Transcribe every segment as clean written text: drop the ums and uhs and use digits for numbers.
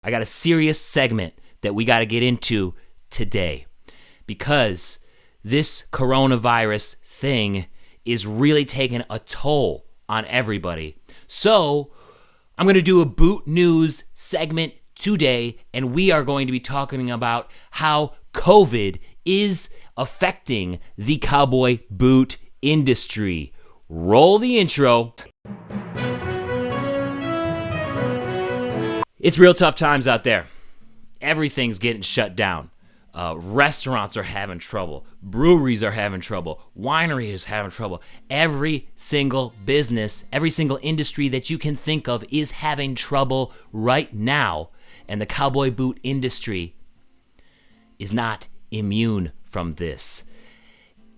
I got a serious segment that we got to get into today because this coronavirus thing is really taking a toll on everybody. So I'm going to do a boot news segment today, and we are going to be talking about how COVID is affecting the cowboy boot industry. Roll the intro. It's real tough times out there. Everything's getting shut down. Restaurants are having trouble. Breweries are having trouble. Wineries is having trouble. Every single business, every single industry that you can think of is having trouble right now. And the cowboy boot industry is not immune from this.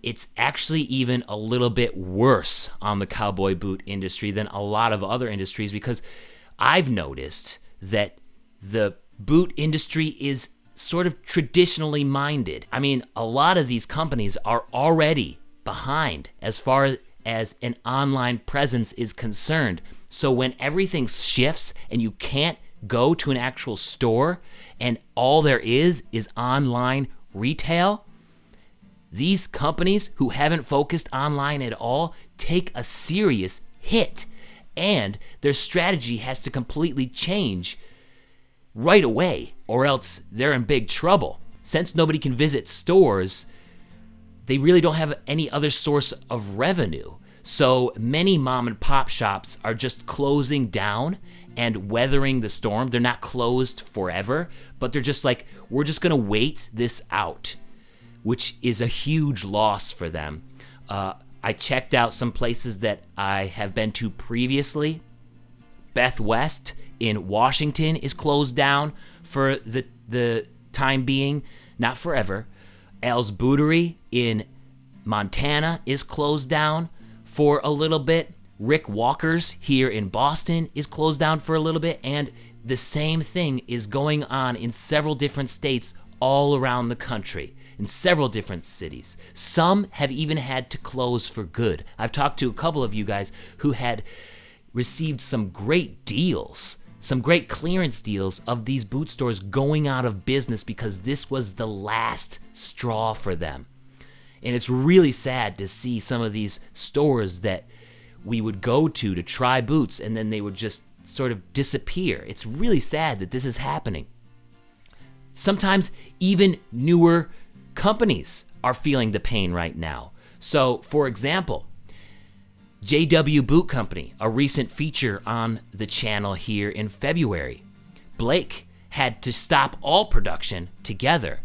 It's actually even a little bit worse on the cowboy boot industry than a lot of other industries, because I've noticed that the boot industry is sort of traditionally minded. I mean, a lot of these companies are already behind as far as an online presence is concerned. So when everything shifts and you can't go to an actual store and all there is online retail, these companies who haven't focused online at all take a serious hit, and their strategy has to completely change right away, or else they're in big trouble. Since nobody can visit stores, they really don't have any other source of revenue. So many mom and pop shops are just closing down and weathering the storm. They're not closed forever, but they're just like, we're just gonna wait this out, which is a huge loss for them. I checked out some places that I have been to previously. Beth West in Washington is closed down for the time being, not forever. Al's Bootery in Montana is closed down for a little bit. Rick Walker's here in Boston is closed down for a little bit, and the same thing is going on in several different states all around the country, in several different cities. Some have even had to close for good. I've talked to a couple of you guys who had received some great deals, some great clearance deals of these boot stores going out of business because this was the last straw for them. And it's really sad to see some of these stores that we would go to try boots, and then they would just sort of disappear. It's really sad that this is happening. Sometimes even newer companies are feeling the pain right now. So, for example, JW Boot Company, a recent feature on the channel here in February. Blake had to stop all production together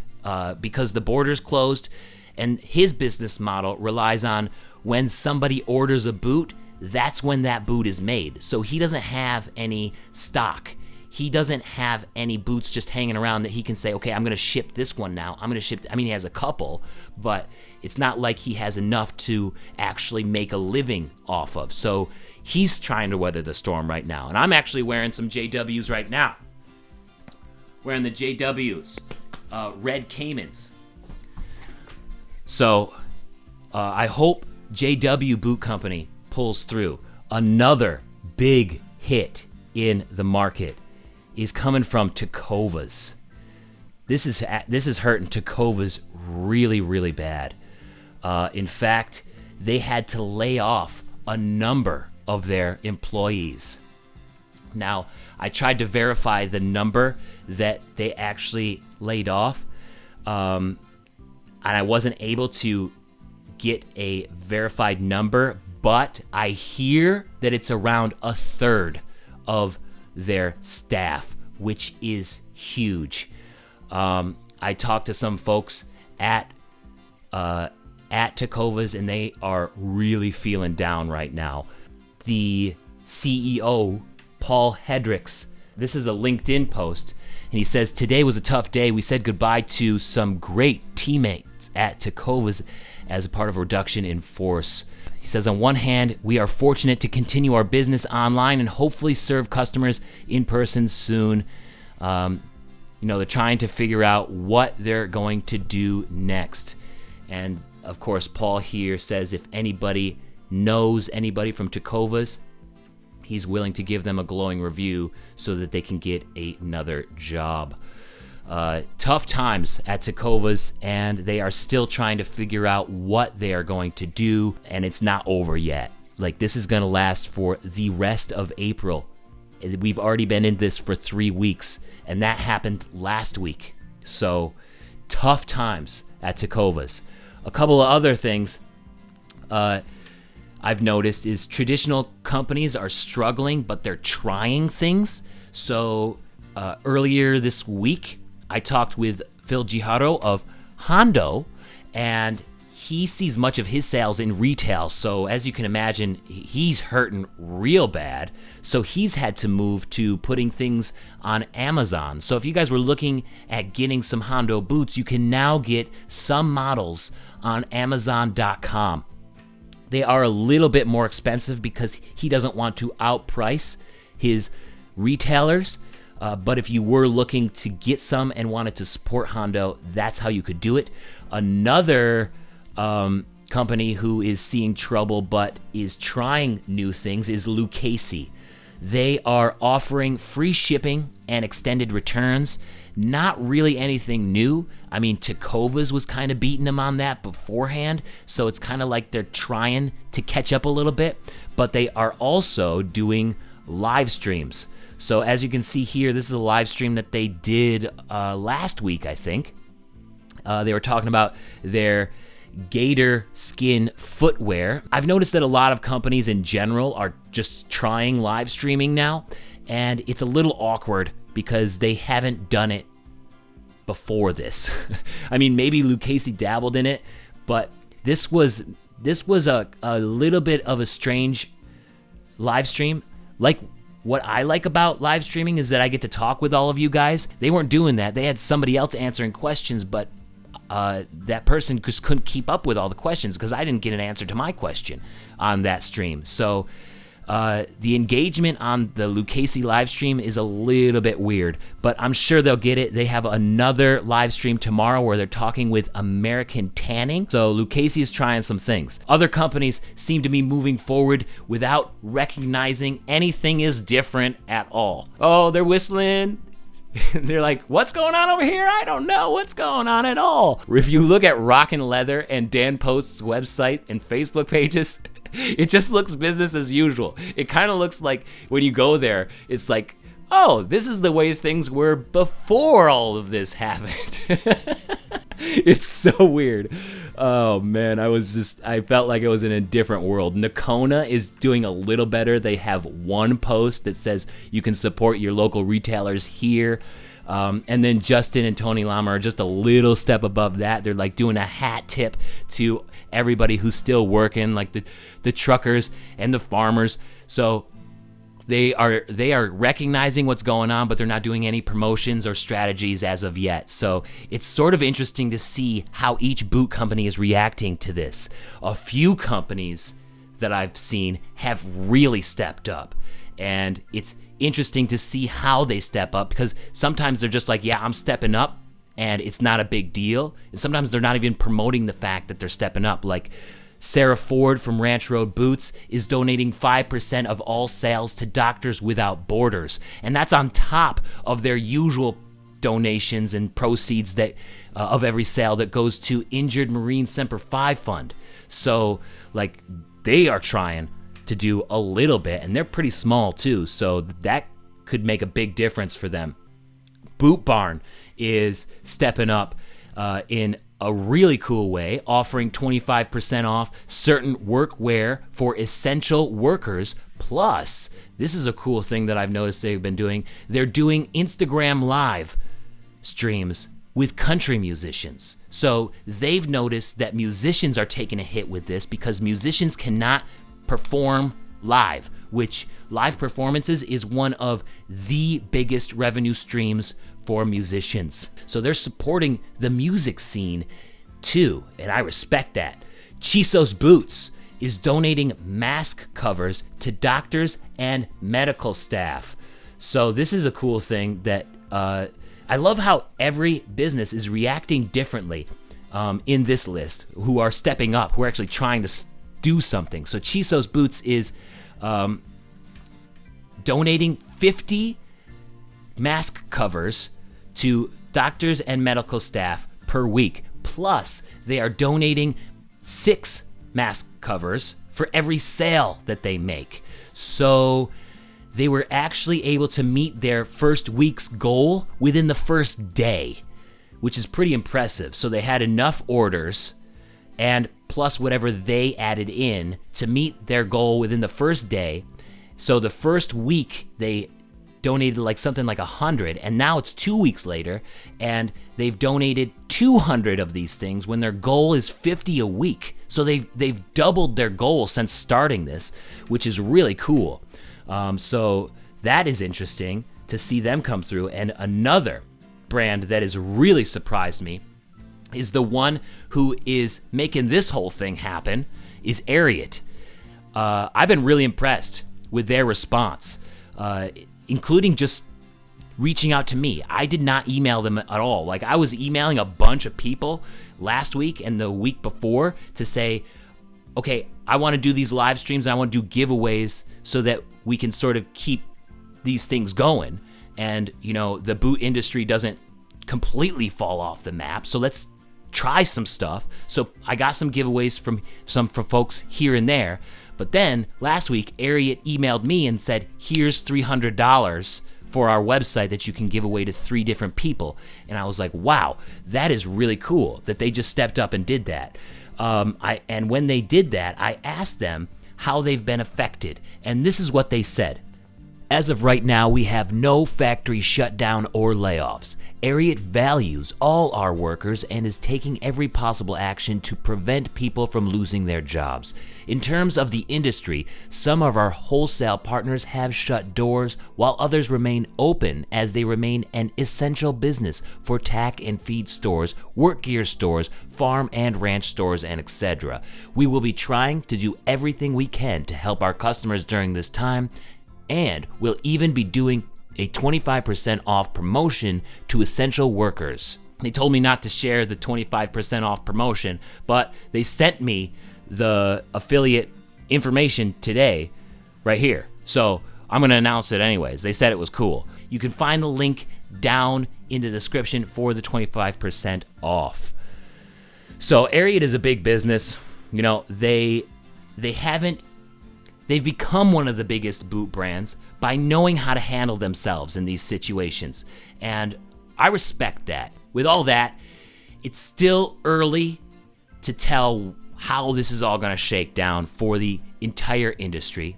because the borders closed, and his business model relies on when somebody orders a boot, that's when that boot is made. So he doesn't have any stock. He doesn't have any boots just hanging around that he can say, okay, I'm going to ship this one now. He has a couple, but it's not like he has enough to actually make a living off of. So he's trying to weather the storm right now. And I'm actually wearing some JWs right now. Wearing the JWs, Red Caymans. So I hope JW Boot Company pulls through. Another big hit in the market is coming from Tacomas. This is hurting Tacomas really, really bad. In fact, they had to lay off a number of their employees. Now, I tried to verify the number that they actually laid off, and I wasn't able to get a verified number, but I hear that it's around a third of their staff, which is huge. I talked to some folks at Tacomas, and they are really feeling down right now. The CEO, Paul Hedricks, this is a LinkedIn post, and he says, "Today was a tough day. We said goodbye to some great teammates at Tacomas as a part of a reduction in force." He says, on one hand, we are fortunate to continue our business online and hopefully serve customers in person soon. They're trying to figure out what they're going to do next. And of course, Paul here says if anybody knows anybody from Tacomas, he's willing to give them a glowing review so that they can get another job. Tough times at Tacomas, and they are still trying to figure out what they are going to do, and it's not over yet. Like, this is going to last for the rest of April. We've already been in this for 3 weeks, and that happened last week. So, tough times at Tacomas. A couple of other things I've noticed is traditional companies are struggling, but they're trying things. So, earlier this week, I talked with Phil Giharo of Hondo, and he sees much of his sales in retail. So as you can imagine, he's hurting real bad. So he's had to move to putting things on Amazon. So if you guys were looking at getting some Hondo boots, you can now get some models on Amazon.com. They are a little bit more expensive because he doesn't want to outprice his retailers. But if you were looking to get some and wanted to support Hondo, that's how you could do it. Another company who is seeing trouble but is trying new things is Lucchesi. They are offering free shipping and extended returns. Not really anything new. I mean, Tacomas was kind of beating them on that beforehand, so it's kind of like they're trying to catch up a little bit. But they are also doing live streams. So as you can see here, this is a live stream that they did last week, I think. They were talking about their gator skin footwear. I've noticed that a lot of companies in general are just trying live streaming now, and it's a little awkward because they haven't done it before this. I mean, maybe Lucchesi dabbled in it, but this was a little bit of a strange live stream. Like, what I like about live streaming is that I get to talk with all of you guys. They weren't doing that. They had somebody else answering questions, but that person just couldn't keep up with all the questions because I didn't get an answer to my question on that stream. So the engagement on the Lucchesi live stream is a little bit weird, but I'm sure they'll get it. They have another live stream tomorrow where they're talking with American Tanning. So Lucchesi is trying some things. Other companies seem to be moving forward without recognizing anything is different at all. Oh, they're whistling. They're like, what's going on over here? I don't know what's going on at all. If you look at Rockin' Leather and Dan Post's website and Facebook pages, it just looks business as usual. It kind of looks like when you go there, it's like, oh, this is the way things were before all of this happened. It's so weird. Oh man, I felt like I was in a different world. Nakona is doing a little better. They have one post that says you can support your local retailers here. And then Justin and Tony Lama are just a little step above that. They're like doing a hat tip to everybody who's still working, like the truckers and the farmers. So they are recognizing what's going on, but they're not doing any promotions or strategies as of yet. So it's sort of interesting to see how each boot company is reacting to this. A few companies that I've seen have really stepped up, and it's interesting to see how they step up, because sometimes they're just like, yeah, I'm stepping up, and it's not a big deal. And sometimes they're not even promoting the fact that they're stepping up. Like Sarah Ford from Ranch Road Boots is donating 5% of all sales to Doctors Without Borders, and that's on top of their usual donations and proceeds that of every sale that goes to Injured Marine Semper Fi Fund. So like, they are trying to do a little bit, and they're pretty small too, so that could make a big difference for them. Boot Barn is stepping up in a really cool way, offering 25% off certain workwear for essential workers. Plus, this is a cool thing that I've noticed they've been doing. They're doing Instagram Live streams with country musicians. So they've noticed that musicians are taking a hit with this because musicians cannot perform live, which live performances is one of the biggest revenue streams for musicians. So they're supporting the music scene too, and I respect that. Chisos Boots is donating mask covers to doctors and medical staff. So this is a cool thing that I love how every business is reacting differently in this list, who are stepping up, who are actually trying to do something. So Chisos Boots is donating 50 mask covers to doctors and medical staff per week. Plus, they are donating 6 mask covers for every sale that they make. So they were actually able to meet their first week's goal within the first day, which is pretty impressive. So they had enough orders and plus whatever they added in to meet their goal within the first day. So the first week they donated something like 100, and now it's 2 weeks later and they've donated 200 of these things when their goal is 50 a week. So they've doubled their goal since starting this, which is really cool. So that is interesting to see them come through. And another brand that has really surprised me is the one who is making this whole thing happen is Ariat. I've been really impressed with their response, including just reaching out to me. I did not email them at all. I was emailing a bunch of people last week and the week before to say, okay, I want to do these live streams and I want to do giveaways so that we can sort of keep these things going. And, the boot industry doesn't completely fall off the map. So let's try some stuff. So I got some giveaways from folks here and there. But then last week, Ariat emailed me and said, here's $300 for our website that you can give away to 3 different people. And I was like, wow, that is really cool that they just stepped up and did that. And when they did that, I asked them how they've been affected. And this is what they said. As of right now, we have no factory shutdown or layoffs. Ariat values all our workers and is taking every possible action to prevent people from losing their jobs. In terms of the industry, some of our wholesale partners have shut doors, while others remain open as they remain an essential business for tack and feed stores, work gear stores, farm and ranch stores, and etc. We will be trying to do everything we can to help our customers during this time, and we'll even be doing a 25% off promotion to essential workers. They told me not to share the 25% off promotion, but they sent me the affiliate information today right here. So I'm going to announce it anyways. They said it was cool. You can find the link down in the description for the 25% off. So Ariat is a big business. They've become one of the biggest boot brands by knowing how to handle themselves in these situations. And I respect that. With all that, it's still early to tell how this is all going to shake down for the entire industry.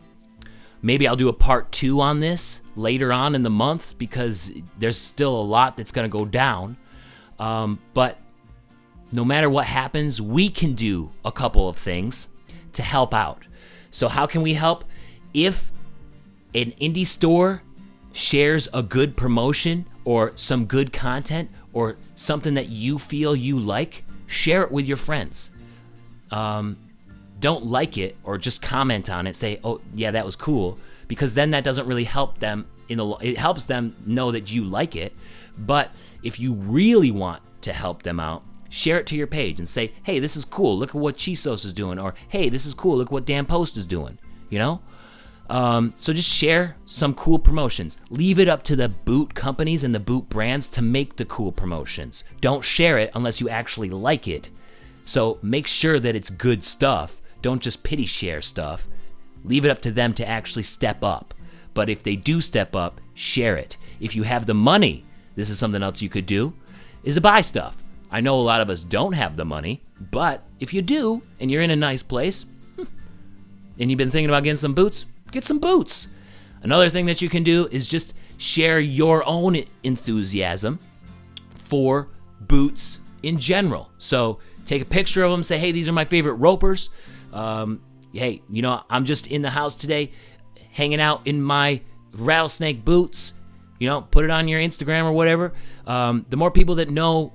Maybe I'll do a part 2 on this later on in the month because there's still a lot that's going to go down. But no matter what happens, we can do a couple of things to help out. So how can we help? If an indie store shares a good promotion or some good content or something that you feel you like, share it with your friends. Don't like it or just comment on it. Say, oh, yeah, that was cool. Because then that doesn't really help them. It helps them know that you like it. But if you really want to help them out, share it to your page and say, hey, this is cool. Look at what Chisos is doing. Or, hey, this is cool. Look what Dan Post is doing. So just share some cool promotions. Leave it up to the boot companies and the boot brands to make the cool promotions. Don't share it unless you actually like it. So make sure that it's good stuff. Don't just pity share stuff. Leave it up to them to actually step up. But if they do step up, share it. If you have the money, this is something else you could do, is to buy stuff. I know a lot of us don't have the money, but if you do, and you're in a nice place, and you've been thinking about getting some boots, get some boots. Another thing that you can do is just share your own enthusiasm for boots in general. So take a picture of them, say, hey, these are my favorite ropers. Hey, I'm just in the house today hanging out in my rattlesnake boots. Put it on your Instagram or whatever. The more people that know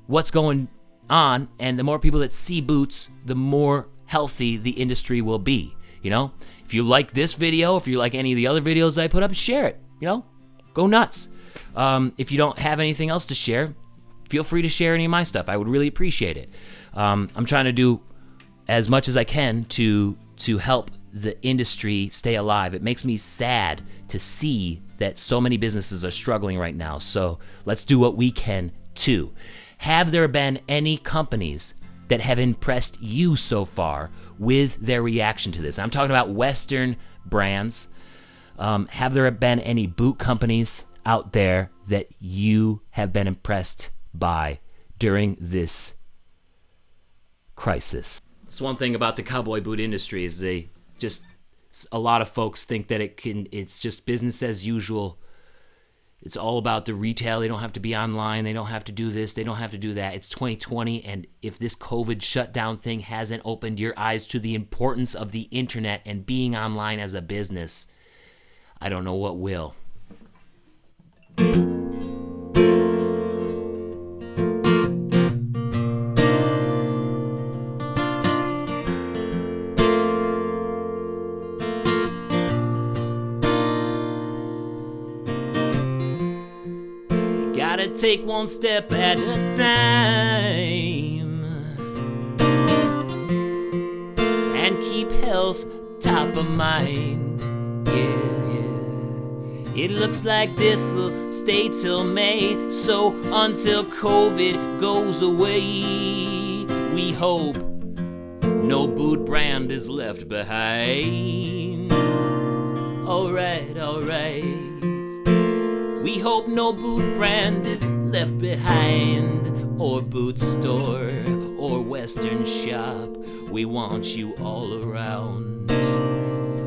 what's going on and the more people that see boots, the more healthy the industry will be. If you like this video, if you like any of the other videos I put up, share it. Go nuts. If you don't have anything else to share, feel free to share any of my stuff. I would really appreciate it. I'm trying to do as much as I can to help the industry stay alive. It makes me sad to see that so many businesses are struggling right now. So let's do what we can too. Have there been any companies that have impressed you so far with their reaction to this? I'm talking about Western brands. Have there been any boot companies out there that you have been impressed by during this crisis? That's one thing about the cowboy boot industry is a lot of folks think that it's just business as usual. It's all about the retail. They don't have to be online. They don't have to do this. They don't have to do that. It's 2020, and if this COVID shutdown thing hasn't opened your eyes to the importance of the internet and being online as a business, I don't know what will. Gotta take one step at a time and keep health top of mind. Yeah. It looks like this'll stay till May, so until COVID goes away, we hope no boot brand is left behind. Alright. We hope no boot brand is left behind, or boot store, or Western shop. We want you all around.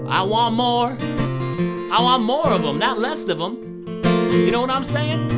I want more of them, not less of them. You know what I'm saying?